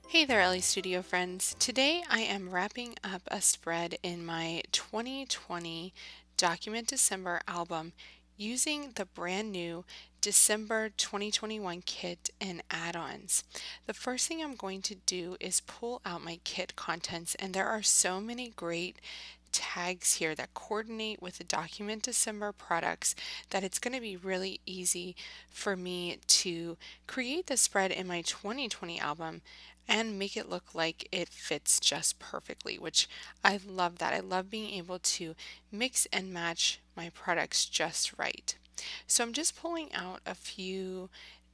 Hey there, Ellie Studio friends. Today I am wrapping up a spread in my 2020 Document December album using the brand new December 2021 kit and add-ons. The first thing I'm going to do is pull out my kit contents, and there are so many great tags here that coordinate with the Document December products that it's going to be really easy for me to create the spread in my 2020 album and make it look like it fits just perfectly, which I love that. I love being able to mix and match my products just right. So I'm just pulling out a few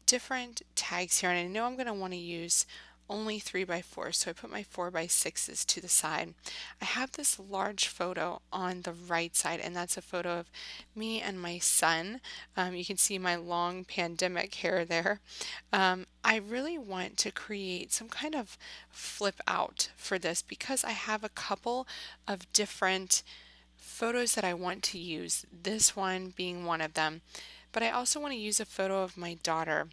different tags here, and I know I'm going to want to use only 3x4, so I put my 4x6s to the side. I have this large photo on the right side, and that's a photo of me and my son. You can see my long pandemic hair there. I really want to create some kind of flip out for this because I have a couple of different photos that I want to use, this one being one of them. But I also want to use a photo of my daughter.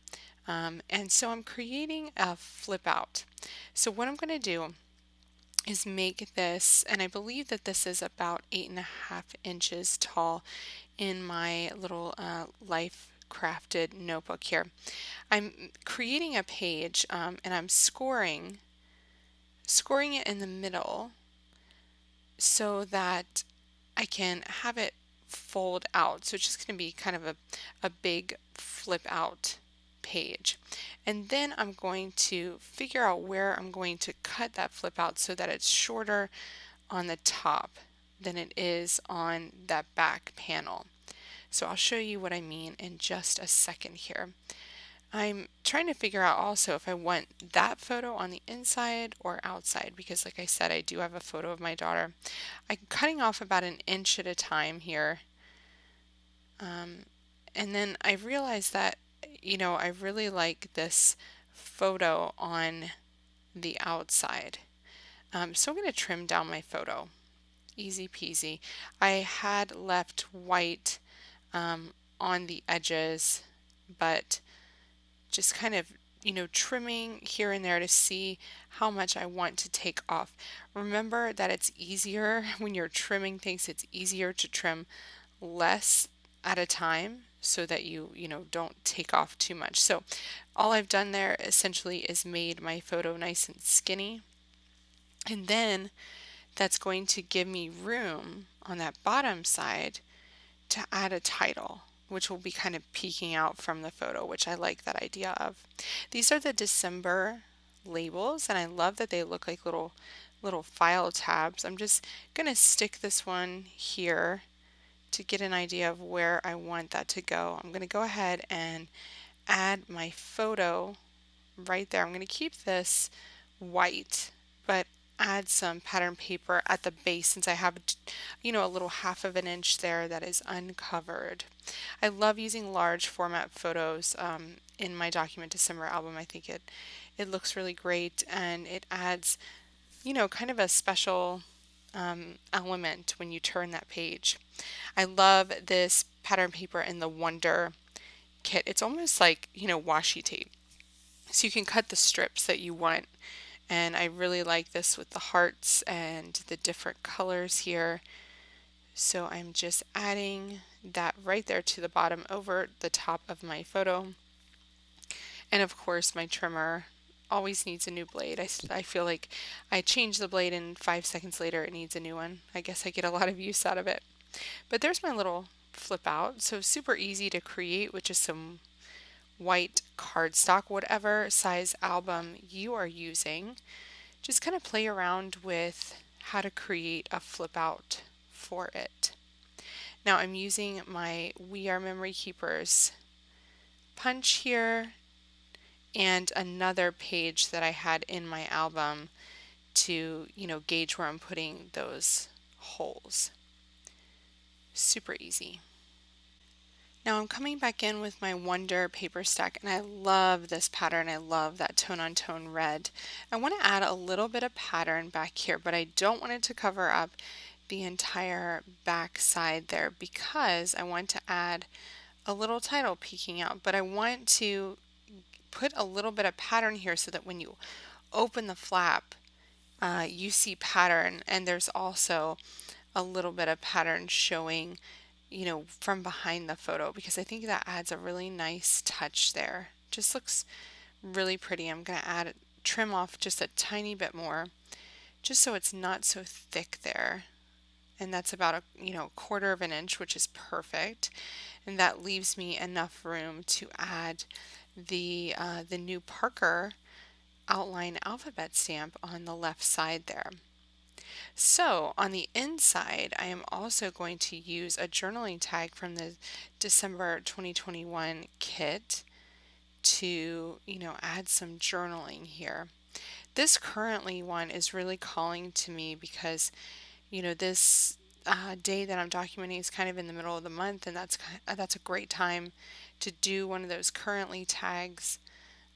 And so I'm creating a flip out. So what I'm going to do is make this, and I believe that this is about 8.5 inches tall in my little life crafted notebook here. I'm creating a page and I'm scoring it in the middle so that I can have it fold out. So it's just going to be kind of a big flip out page. And then I'm going to figure out where I'm going to cut that flip out so that it's shorter on the top than it is on that back panel. So I'll show you what I mean in just a second here. I'm trying to figure out also if I want that photo on the inside or outside because like I said, I do have a photo of my daughter. I'm cutting off about an inch at a time here. And then I realized that, I really like this photo on the outside. So I'm going to trim down my photo. Easy peasy. I had left white on the edges, but just kind of trimming here and there to see how much I want to take off. Remember that it's easier when you're trimming things, it's easier to trim less at a time so that you don't take off too much. So all I've done there essentially is made my photo nice and skinny, and then that's going to give me room on that bottom side to add a title, which will be kind of peeking out from the photo, which I like that idea of. These are the December labels, and I love that they look like little file tabs. I'm just going to stick this one here to get an idea of where I want that to go. I'm going to go ahead and add my photo right there. I'm going to keep this white, but add some pattern paper at the base since I have a little 1/2 of an inch there that is uncovered. I love using large format photos in my Document December album. I think it looks really great, and it adds kind of a special element when you turn that page. I love this pattern paper in the Wonder kit. It's almost like washi tape, so you can cut the strips that you want. And I really like this with the hearts and the different colors here. So I'm just adding that right there to the bottom over the top of my photo. And of course my trimmer always needs a new blade. I feel like I change the blade and 5 seconds later it needs a new one. I guess I get a lot of use out of it. But there's my little flip out. So super easy to create with just some white cardstock, whatever size album you are using. Just kind of play around with how to create a flip out for it. Now I'm using my We Are Memory Keepers punch here and another page that I had in my album to gauge where I'm putting those holes. Super easy. Now I'm coming back in with my Wonder paper stack, and I love this pattern. I love that tone on tone red. I want to add a little bit of pattern back here, but I don't want it to cover up the entire back side there because I want to add a little title peeking out, but I want to put a little bit of pattern here so that when you open the flap, you see pattern, and there's also a little bit of pattern showing, from behind the photo, because I think that adds a really nice touch there. Just looks really pretty. I'm going to trim off just a tiny bit more, just so it's not so thick there. And that's about a quarter of an inch, which is perfect. And that leaves me enough room to add the new Parker outline alphabet stamp on the left side there. So on the inside, I am also going to use a journaling tag from the December 2021 kit to, add some journaling here. This currently one is really calling to me because, this day that I'm documenting is kind of in the middle of the month, and that's a great time to do one of those currently tags.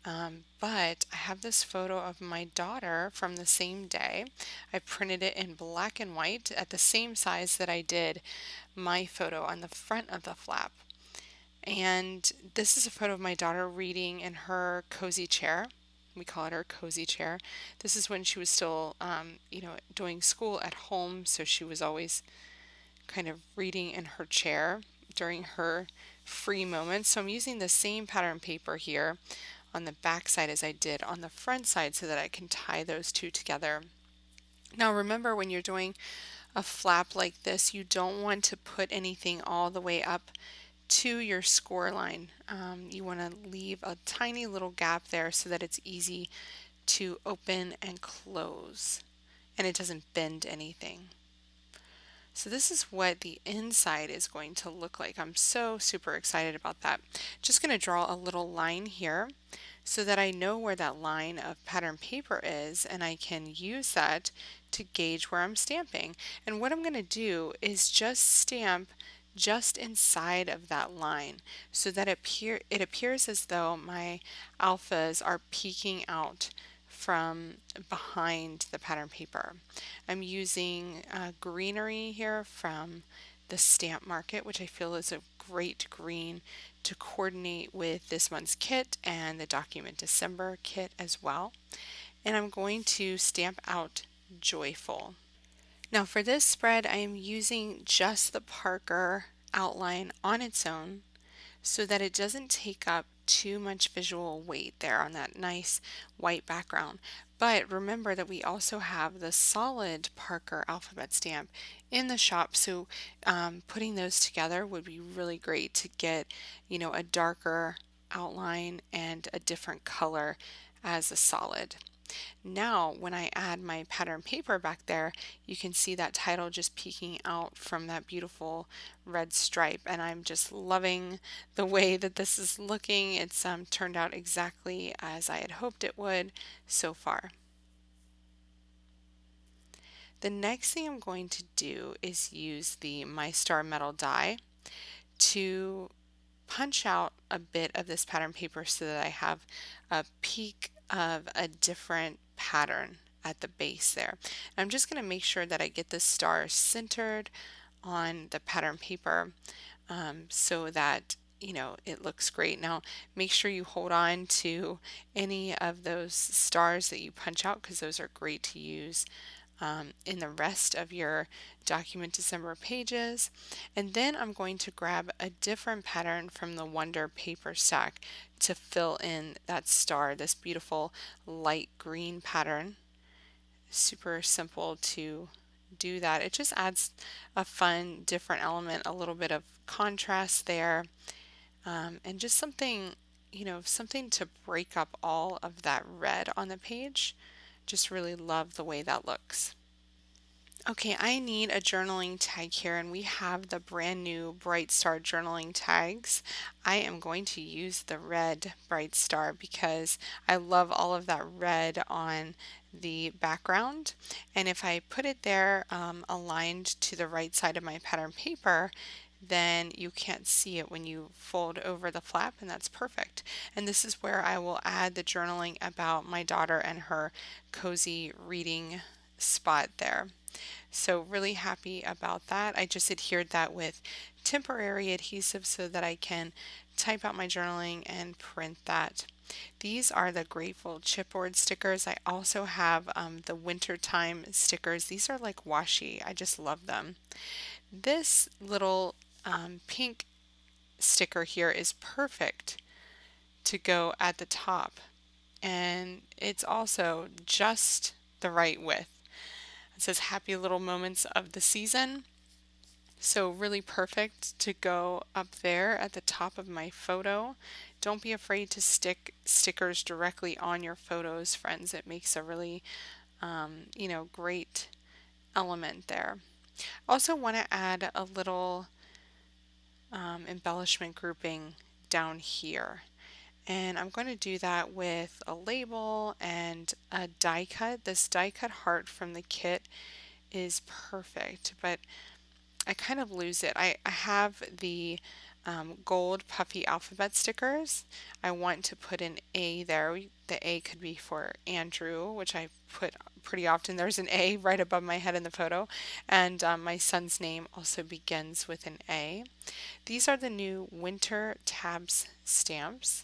But I have this photo of my daughter from the same day. I printed it in black and white at the same size that I did my photo on the front of the flap. And this is a photo of my daughter reading in her cozy chair. We call it her cozy chair. This is when she was still, doing school at home, so she was always kind of reading in her chair during her free moments. So I'm using the same pattern paper here on the back side as I did on the front side so that I can tie those two together. Now remember, when you're doing a flap like this, you don't want to put anything all the way up to your score line. You want to leave a tiny little gap there so that it's easy to open and close and it doesn't bend anything. So this is what the inside is going to look like. I'm so super excited about that. Just going to draw a little line here so that I know where that line of pattern paper is, and I can use that to gauge where I'm stamping. And what I'm going to do is just stamp just inside of that line so that it appears as though my alphas are peeking out from behind the pattern paper. I'm using greenery here from the Stamp Market, which I feel is a great green to coordinate with this month's kit and the Document December kit as well. And I'm going to stamp out Joyful. Now for this spread, I am using just the Parker outline on its own so that it doesn't take up too much visual weight there on that nice white background. But remember that we also have the solid Parker alphabet stamp in the shop, so putting those together would be really great to get, a darker outline and a different color as a solid. Now, when I add my pattern paper back there, you can see that title just peeking out from that beautiful red stripe, and I'm just loving the way that this is looking. It's turned out exactly as I had hoped it would so far. The next thing I'm going to do is use the My Star metal die to punch out a bit of this pattern paper so that I have a peek of a different pattern at the base there. And I'm just going to make sure that I get the star centered on the pattern paper so that it looks great. Now make sure you hold on to any of those stars that you punch out, because those are great to use in the rest of your Document December pages. And then I'm going to grab a different pattern from the Wonder paper stack to fill in that star, this beautiful light green pattern. Super simple to do that. It just adds a fun different element, a little bit of contrast there, and just something something to break up all of that red on the page. Just really love the way that looks. Okay, I need a journaling tag here, and we have the brand new Bright Star journaling tags. I am going to use the red Bright Star because I love all of that red on the background. And if I put it there aligned to the right side of my pattern paper, then you can't see it when you fold over the flap, and that's perfect. And this is where I will add the journaling about my daughter and her cozy reading spot there. So really happy about that. I just adhered that with temporary adhesive so that I can type out my journaling and print that. These are the Grateful chipboard stickers. I also have the wintertime stickers. These are like washi. I just love them. This little pink sticker here is perfect to go at the top, and it's also just the right width. It says happy little moments of the season. So really perfect to go up there at the top of my photo. Don't be afraid to stick stickers directly on your photos, friends. It makes a really, great element there. Also want to add a little embellishment grouping down here. And I'm going to do that with a label and a die cut. This die cut heart from the kit is perfect, but I kind of lose it. I have the gold puffy alphabet stickers. I want to put an A there. The A could be for Andrew, which I put pretty often. There's an A right above my head in the photo, and my son's name also begins with an A. These are the new winter tabs stamps.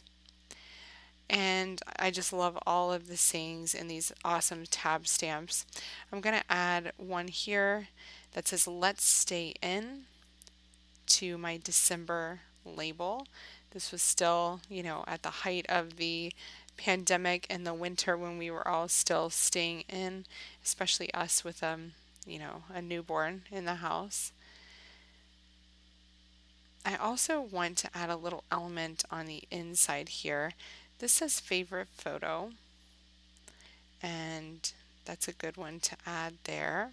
And I just love all of the sayings in these awesome tab stamps. I'm going to add one here that says let's stay in to my December label. This was still, at the height of the pandemic in the winter when we were all still staying in, especially us with a newborn in the house. I also want to add a little element on the inside here. This says favorite photo, and that's a good one to add there.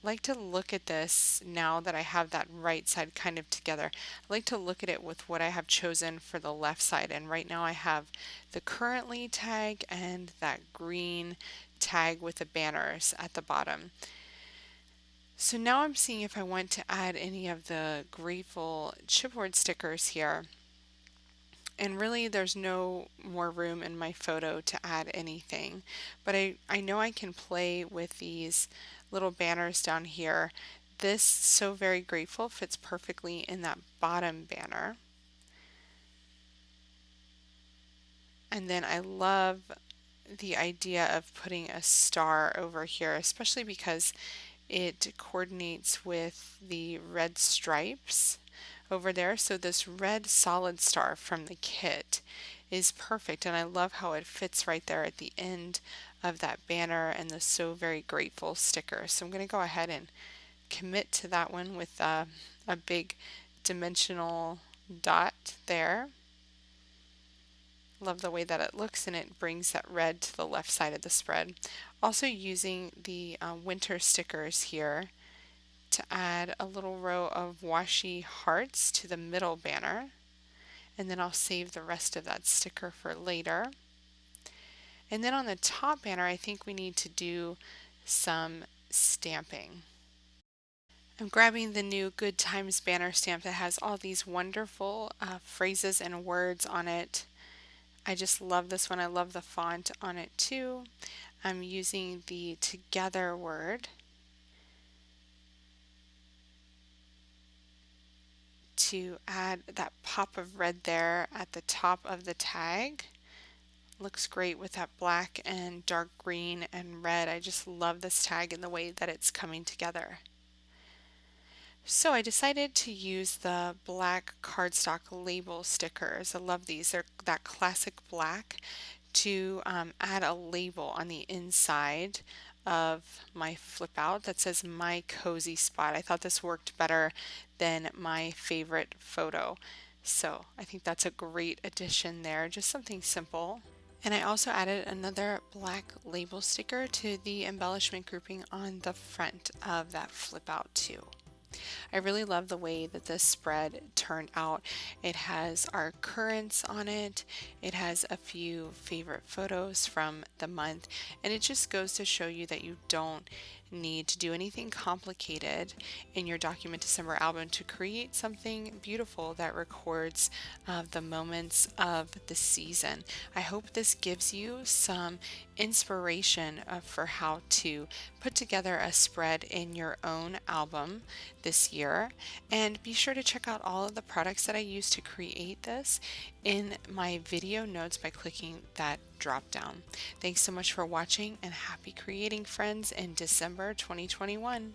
Like to look at this now that I have that right side kind of together. I like to look at it with what I have chosen for the left side, and right now I have the currently tag and that green tag with the banners at the bottom. So now I'm seeing if I want to add any of the Grateful chipboard stickers here. And really there's no more room in my photo to add anything, but I know I can play with these little banners down here. This So Very Grateful fits perfectly in that bottom banner. And then I love the idea of putting a star over here, especially because it coordinates with the red stripes over there. So this red solid star from the kit is perfect, and I love how it fits right there at the end of that banner and the So Very Grateful sticker. So I'm going to go ahead and commit to that one with a big dimensional dot there. Love the way that it looks, and it brings that red to the left side of the spread. Also using the winter stickers here to add a little row of washi hearts to the middle banner, and then I'll save the rest of that sticker for later. And then on the top banner I think we need to do some stamping. I'm grabbing the new Good Times banner stamp that has all these wonderful phrases and words on it. I just love this one. I love the font on it too. I'm using the together word to add that pop of red there at the top of the tag. Looks great with that black and dark green and red. I just love this tag and the way that it's coming together. So I decided to use the black cardstock label stickers. I love these. They're that classic black, to add a label on the inside of my Flipout that says my cozy spot. I thought this worked better than my favorite photo. So I think that's a great addition there. Just something simple. And I also added another black label sticker to the embellishment grouping on the front of that Flipout too. I really love the way that this spread turned out. It has our currents on it, it has a few favorite photos from the month, and it just goes to show you that you don't need to do anything complicated in your Document December album to create something beautiful that records the moments of the season. I hope this gives you some inspiration for how to put together a spread in your own album this year. And be sure to check out all of the products that I use to create this in my video notes by clicking that drop down. Thanks so much for watching, and happy creating, friends, in December 2021.